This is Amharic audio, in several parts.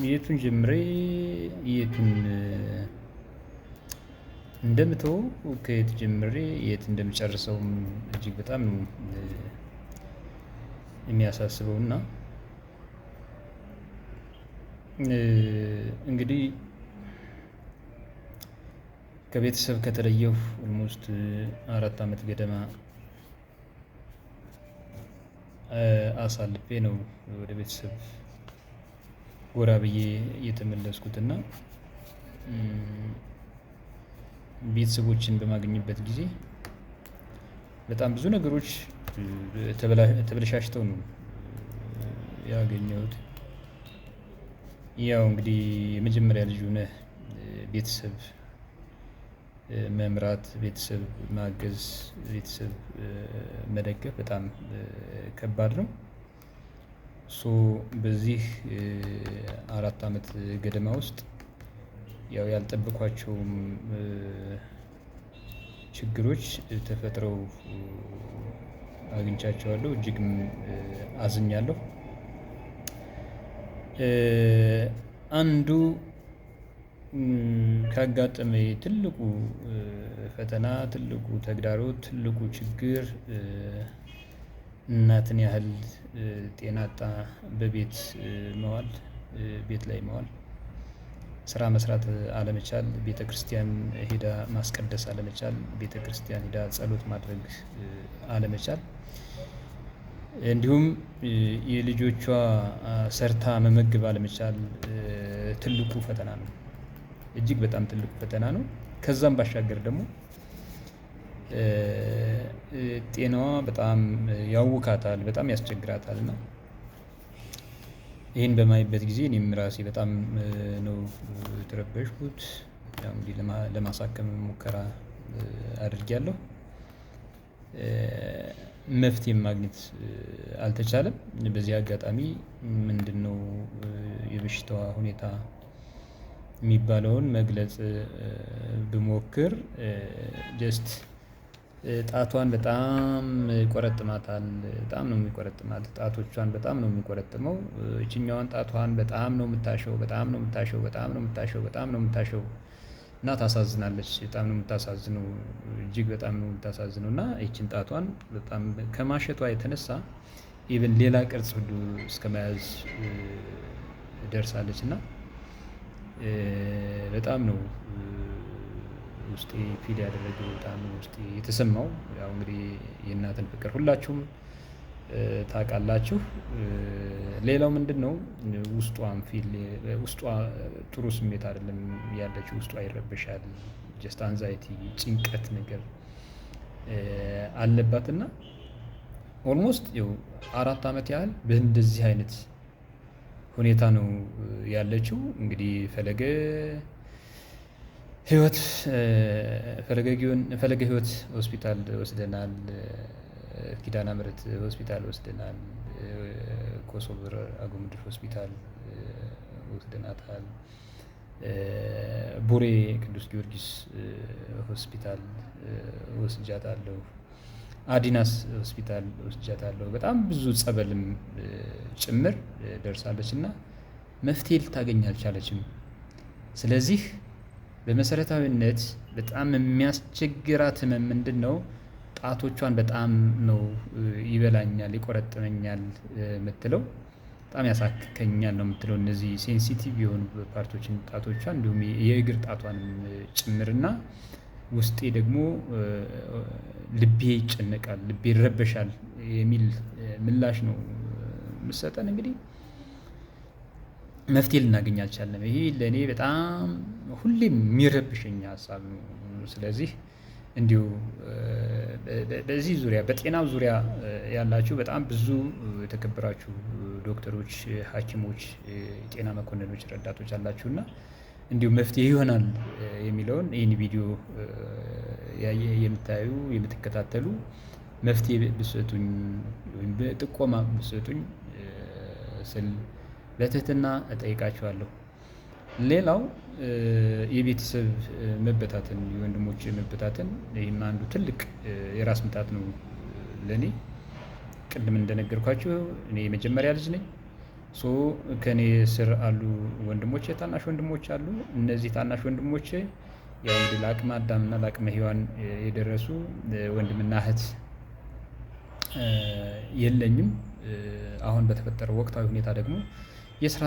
የቱን ጀምሬ የቱን እንደምተው ከየት ጀምሬ የት እንደምጨርሰውም እጅግ በጣም ነው የሚያሳስበው እና እንግዲህ ከቤተሰብ ከተለየሁ ኦልሞስት 4 ዓመት ገደማ አሳልፌ ነው ወደ ቤተሰብ ጎራ ብዬ የተመለስኩት እና ቤተሰቦችን በማግኘበት ጊዜ በጣም ብዙ ነገሮች ተበለሻሽተው ነው ያገኘሁት። ያው እንግዲህ የመጀመሪያ ልጅ ሆነህ ቤተሰብ መምራት፣ ቤተሰብ ማገዝ፣ ቤተሰብ መደገፍ በጣም ከባድ ነው። በዚህ 4 ዓመት ገደማ ውስጥ ያው ያልጠበኳቸውም ችግሮች ተፈጥረው አግኝቻቸዋለሁ። እጅግም አዝኛለሁ። አንዱ ካጋጠመኝ ትልቁ ፈተና፣ ትልቁ ተግዳሮት፣ ትልቁ ችግር እናትን ያህል ጤና አጣ በቤት መዋል፣ ቤት ላይ መዋል፣ ስራ መስራት አለመቻል፣ ቤተክርስቲያን ሄዳ ማስቀደስ አለመቻል፣ ቤተክርስቲያን ሄዳ ጸሎት ማድረግ አለመቻል፣ እንዲሁም የልጆቿ ሰርታ መመገብ አለመቻል ትልቁ ፈተና ነው። እጅግ በጣም ትልቁ ፈተና ነው። ከዛም ባሻገር ደግሞ ጤናዋ በጣም ያውካታል፣ በጣም ያስቸግራታል እና ይህን በማይበት ጊዜ እኔም ራሴ በጣም ነው የተረበሽኩት። ያው እንግዲህ ለማሳከም ሙከራ አድርጌያለሁ። መፍትሄ ማግኘት አልተቻለም። በዚህ አጋጣሚ ምንድነው የበሽታዋ ሁኔታ የሚባለውን መግለጽ ብሞክር ጀስት ጣቷን በጣም ይቆረጥማታል። በጣም ነው የሚቆረጥማት። ጣቶቿን በጣም ነው የሚቆረጥመው። እችኛዋን ጣቷን በጣም ነው የምታሸው፣ በጣም ነው የምታሸው፣ በጣም ነው የምታሸው፣ በጣም ነው የምታሸው እና ታሳዝናለች። በጣም ነው የምታሳዝነው። እጅግ በጣም ነው የምታሳዝነው እና ይችን ጣቷን በጣም ከማሸቷ የተነሳ ኢቭን ሌላ ቅርጽ ሁሉ እስከመያዝ ደርሳለች እና በጣም ነው ውስጤ ፊል ያደረገው፣ በጣም ውስጤ የተሰማው። ያው እንግዲህ የእናትን ፍቅር ሁላችሁም ታውቃላችሁ። ሌላው ምንድነው ውስጧ ጥሩ ስሜት አይደለም ያለችው። ውስጧ ይረበሻል። ጀስት አንዛይቲ፣ ጭንቀት ነገር አለባት እና ኦልሞስት ያው 4 ዓመት ያህል በእንደዚህ አይነት ሁኔታ ነው ያለችው። እንግዲህ ፈለገ ህይወት ሆስፒታል ወስደናል። ኪዳነ ምህረት ሆስፒታል ወስደናል። ኮሶብር አጎምድር ሆስፒታል ወስደናታል። ቡሬ ቅዱስ ጊዮርጊስ ሆስፒታል ወስጃታለሁ። አዲናስ ሆስፒታል ወስጃታለሁ። በጣም ብዙ ጸበልም ጭምር ደርሳለች እና መፍትሄ ልታገኝ አልቻለችም። ስለዚህ በመሰረታዊነት በጣም የሚያስቸግራት ህመም ምንድነው? ጣቶቿን በጣም ነው ይበላኛል፣ ይቆረጥመኛል የምትለው። በጣም ያሳክከኛል ነው የምትለው። እነዚህ ሴንሲቲቭ የሆኑ ፓርቶችን ጣቶቿን፣ እንዲሁም የእግር ጣቷንም ጭምርና ውስጤ ደግሞ ልቤ ይጨነቃል፣ ልቤ ይረበሻል የሚል ምላሽ ነው የምትሰጠን። እንግዲህ መፍትሄ ልናገኝ አልቻልንም። ይሄ ለእኔ በጣም ሁሌም የሚረብሸኝ ሀሳብ ነው። ስለዚህ እንዲሁ በዚህ ዙሪያ በጤናው ዙሪያ ያላችሁ በጣም ብዙ የተከበራችሁ ዶክተሮች፣ ሐኪሞች፣ የጤና መኮንኖች፣ ረዳቶች አላችሁ እና እንዲሁም መፍትሄ ይሆናል የሚለውን ይህን ቪዲዮ የምታዩ የምትከታተሉ መፍትሄ ብትሰጡኝ ወይም ጥቆማ ብትሰጡኝ ስል በትህትና እጠይቃችኋለሁ። ሌላው የቤተሰብ መበታተን፣ የወንድሞች መበታተን፣ ይህም አንዱ ትልቅ የራስ ምታት ነው ለእኔ። ቅድም እንደነገርኳችሁ እኔ የመጀመሪያ ልጅ ነኝ። ከእኔ ስር አሉ ወንድሞቼ፣ ታናሽ ወንድሞች አሉ። እነዚህ ታናሽ ወንድሞቼ ያው እንግዲህ ለአቅመ አዳምና ለአቅመ ሔዋን የደረሱ ወንድምና እህት የለኝም። አሁን በተፈጠረው ወቅታዊ ሁኔታ ደግሞ የስራ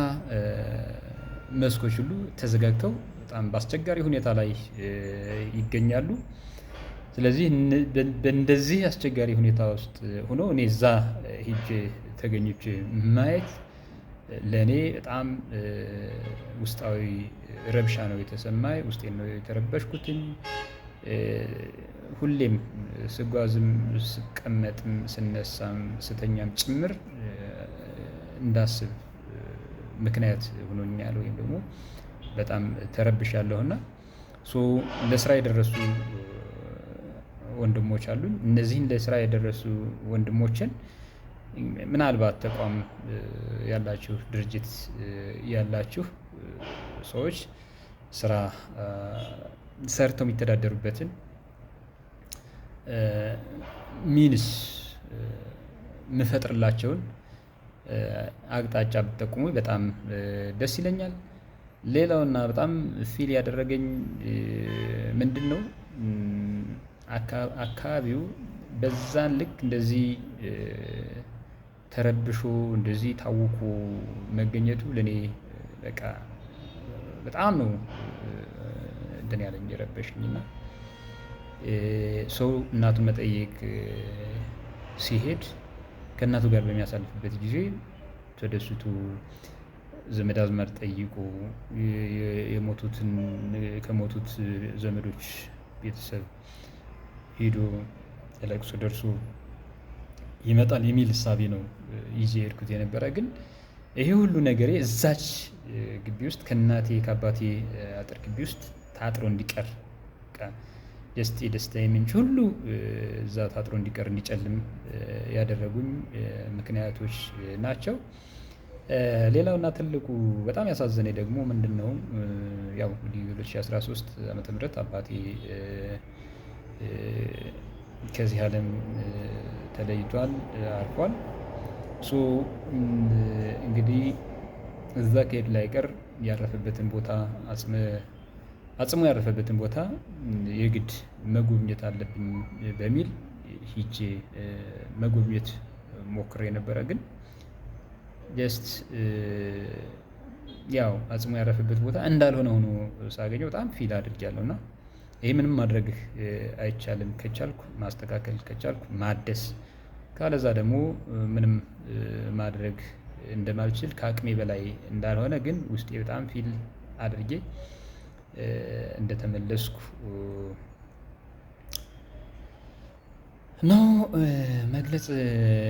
መስኮች ሁሉ ተዘጋግተው በጣም በአስቸጋሪ ሁኔታ ላይ ይገኛሉ። ስለዚህ በእንደዚህ አስቸጋሪ ሁኔታ ውስጥ ሆኖ እኔ እዛ ሄጄ ተገኝቼ ማየት ለእኔ በጣም ውስጣዊ ረብሻ ነው የተሰማኝ። ውስጤን ነው የተረበሽኩትኝ። ሁሌም ስጓዝም ስቀመጥም ስነሳም ስተኛም ጭምር እንዳስብ ምክንያት ሆኖኛል፣ ወይም ደግሞ በጣም ተረብሻለሁና ለስራ የደረሱ ወንድሞች አሉኝ። እነዚህን ለስራ የደረሱ ወንድሞችን ምናልባት ተቋም ያላችሁ፣ ድርጅት ያላችሁ ሰዎች ስራ ሰርተው የሚተዳደሩበትን ሚንስ ምፈጥርላቸውን አቅጣጫ ብትጠቁሙ በጣም ደስ ይለኛል። ሌላውና በጣም ፊል ያደረገኝ ምንድን ነው፣ አካባቢው በዛን ልክ እንደዚህ ተረብሾ እንደዚህ ታውቆ መገኘቱ ለእኔ በቃ በጣም ነው እንትን ያለኝ የረበሽኝና ሰው እናቱን መጠየቅ ሲሄድ ከእናቱ ጋር በሚያሳልፍበት ጊዜ ተደስቶ ዘመድ አዝማድ ጠይቆ ከሞቱት ዘመዶች ቤተሰብ ሄዶ ለቅሶ ደርሶ ይመጣል የሚል እሳቤ ነው ይዤ የሄድኩት የነበረ። ግን ይሄ ሁሉ ነገሬ እዛች ግቢ ውስጥ ከእናቴ ከአባቴ አጥር ግቢ ውስጥ ታጥሮ እንዲቀር፣ ደስታ ምንጭ ሁሉ እዛ ታጥሮ እንዲቀር እንዲጨልም ያደረጉኝ ምክንያቶች ናቸው። ሌላውና ትልቁ በጣም ያሳዘነኝ ደግሞ ምንድን ነው፣ ያው እንግዲህ 2013 ዓመተ ምህረት አባቴ ከዚህ ዓለም ተለይቷል፣ አርፏል። እንግዲህ እዛ ከሄድ ላይ ቀር ያረፈበትን ቦታ አጽሙ ያረፈበትን ቦታ የግድ መጎብኘት አለብኝ በሚል ሂጄ መጎብኘት ሞክሬ ነበረ። ግን ጀስት ያው አጽሙ ያረፈበት ቦታ እንዳልሆነ ሆኖ ሳገኘው በጣም ፊል አድርጊያለሁ እና ይሄ ምንም ማድረግ አይቻልም። ከቻልኩ ማስተካከል፣ ከቻልኩ ማደስ፣ ካለዛ ደግሞ ምንም ማድረግ እንደማልችል ከአቅሜ በላይ እንዳልሆነ ግን ውስጤ በጣም ፊል አድርጌ እንደተመለስኩ ነው መግለጽ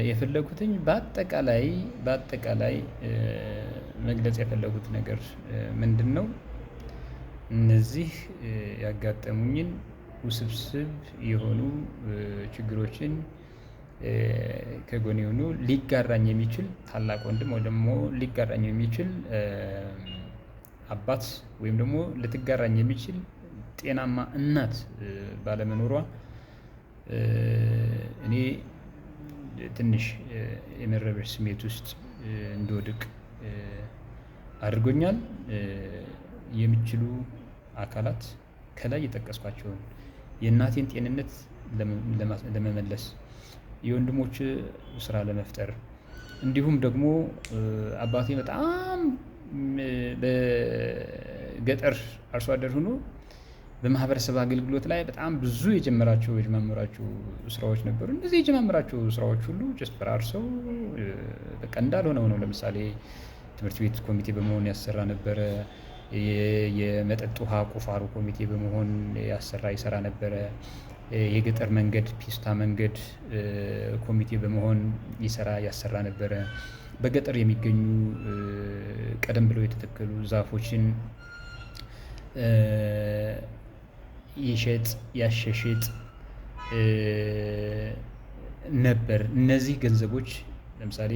የፈለጉትኝ። በአጠቃላይ መግለጽ የፈለጉት ነገር ምንድን ነው? እነዚህ ያጋጠሙኝን ውስብስብ የሆኑ ችግሮችን ከጎኔ ሆኖ ሊጋራኝ የሚችል ታላቅ ወንድም ወይ ደግሞ ሊጋራኝ የሚችል አባት ወይም ደግሞ ልትጋራኝ የሚችል ጤናማ እናት ባለመኖሯ እኔ ትንሽ የመረበሽ ስሜት ውስጥ እንድወድቅ አድርጎኛል። የሚችሉ አካላት ከላይ የጠቀስኳቸውን የእናቴን ጤንነት ለመመለስ፣ የወንድሞች ስራ ለመፍጠር፣ እንዲሁም ደግሞ አባቴ በጣም በገጠር አርሶ አደር ሆኖ በማህበረሰብ አገልግሎት ላይ በጣም ብዙ የጀመራቸው ስራዎች ነበሩ። እነዚህ የጀመራቸው ስራዎች ሁሉ ጀስት ፈራርሰው በቃ እንዳልሆነ ሆነው፣ ለምሳሌ ትምህርት ቤት ኮሚቴ በመሆን ያሰራ ነበረ። የመጠጥ ውሃ ቁፋሮ ኮሚቴ በመሆን ይሰራ ነበረ። የገጠር መንገድ ፒስታ መንገድ ኮሚቴ በመሆን ያሰራ ነበረ። በገጠር የሚገኙ ቀደም ብለው የተተከሉ ዛፎችን ያሸሽጥ ነበር። እነዚህ ገንዘቦች ለምሳሌ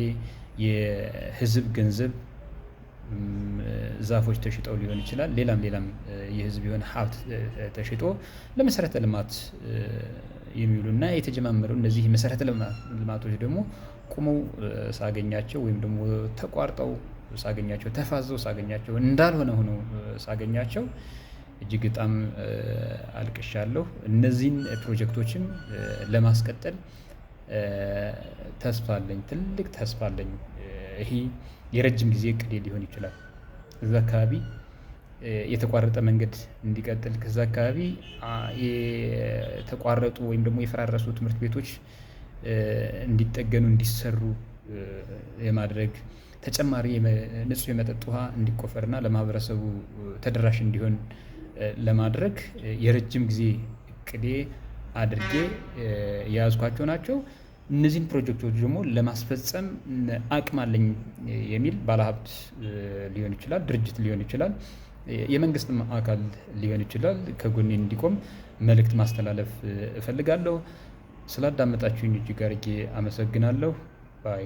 የህዝብ ገንዘብ ዛፎች ተሽጠው ሊሆን ይችላል። ሌላም የህዝብ የሆነ ሀብት ተሽጦ ለመሰረተ ልማት የሚውሉና የተጀማመሩ እነዚህ መሰረተ ልማቶች ደግሞ ቁመው ሳገኛቸው ወይም ደግሞ ተቋርጠው ሳገኛቸው ተፋዘው ሳገኛቸው እንዳልሆነ ሆነው ሳገኛቸው እጅግ በጣም አልቅሻለሁ። እነዚህን ፕሮጀክቶችም ለማስቀጠል ተስፋ አለኝ፣ ትልቅ ተስፋ አለኝ። ይሄ የረጅም ጊዜ እቅዴ ሊሆን ይችላል። እዛ አካባቢ የተቋረጠ መንገድ እንዲቀጥል፣ ከዛ አካባቢ የተቋረጡ ወይም ደግሞ የፈራረሱ ትምህርት ቤቶች እንዲጠገኑ እንዲሰሩ የማድረግ ተጨማሪ ንጹህ የመጠጥ ውሃ እንዲቆፈርና ለማህበረሰቡ ተደራሽ እንዲሆን ለማድረግ የረጅም ጊዜ እቅዴ አድርጌ የያዝኳቸው ናቸው። እነዚህን ፕሮጀክቶች ደግሞ ለማስፈጸም አቅም አለኝ የሚል ባለሀብት ሊሆን ይችላል፣ ድርጅት ሊሆን ይችላል፣ የመንግስትም አካል ሊሆን ይችላል ከጎኔ እንዲቆም መልእክት ማስተላለፍ እፈልጋለሁ። ስላዳመጣችሁኝ እጅግ አድርጌ አመሰግናለሁ። ባይ